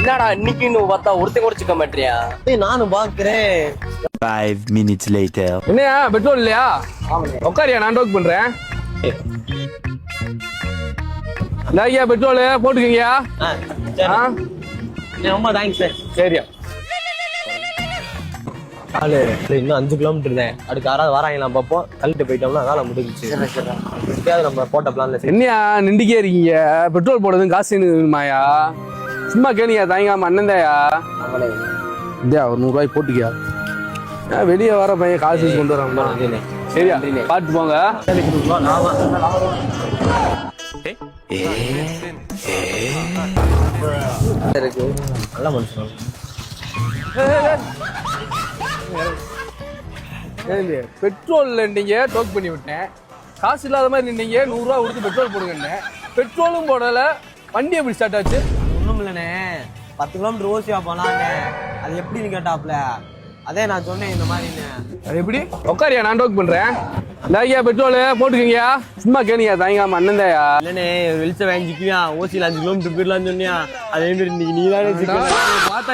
என்னடா இன்னைக்குன்னு பார்த்தா ஒருத்தன் கூட சிக்க மாட்டியா? நானும் பாக்குறேன். 5 minutes later. என்னையா பெட்ரோல் இல்லையா? உட்காரியா, நான் டோக் பண்றேன். ஐயா பெட்ரோல் போட்டுக்கங்கயா. ரொம்ப தேங்க்ஸ் சார். சரியா ஆளு இன்னும் 5 கிலோமீட்டர் தான். அடுக்கு யாராவது வராங்களா பார்ப்போம். தள்ளிட்டு போயிட்டோம்னா வேலை முடிஞ்சிச்சு. எப்படியாவது நம்ம போட்ட பிளான்ல சரி. என்னையா நின்றுக்கே இருக்கீங்க? பெட்ரோல் போடுறதும் காசு வேணுமாயா? சும்மா கேளுங்க, தாங்காம அண்ணன்தாயா. இந்தியா ஒரு 100 ரூபாய் போட்டுக்கியா. வெளியே வர பையன் காசு கொண்டு வராங்களா? சரியா பாட்டு போங்க. நல்ல மனுஷன். பெட்ரோல் நீங்க டோக் பண்ணி விட்டேன். காசு இல்லாத மாதிரி நின்னீங்க. 100 ரூபா கொடுத்து பெட்ரோல் போடுங்க. பெட்ரோலும் போடல, வண்டி எப்படி ஸ்டார்ட் ஆச்சு? ஒண்ணும் இல்லண்ணே, 10 கிலோமீட்டர் ஓசியா போலான்னு. அது எப்படின்னு கேட்டாப்ல. அதே நான் சொன்னேன் இந்த மாதிரி. அது எப்படி? உட்காரியா, நான் டோக் பண்றேன். ஐயா பெட்ரோல் போட்டுக்கங்கயா. சும்மா கேளுங்க, தாங்காம அண்ணன்தாயா. இல்லண்ணே வெளிச்சம் வாங்கிக்குவியா. ஓசியில் 5 கிலோமீட்டர் போயிடலான்னு சொன்னியா. அதே மாதிரி இன்னைக்கு நீ தானே பார்த்தா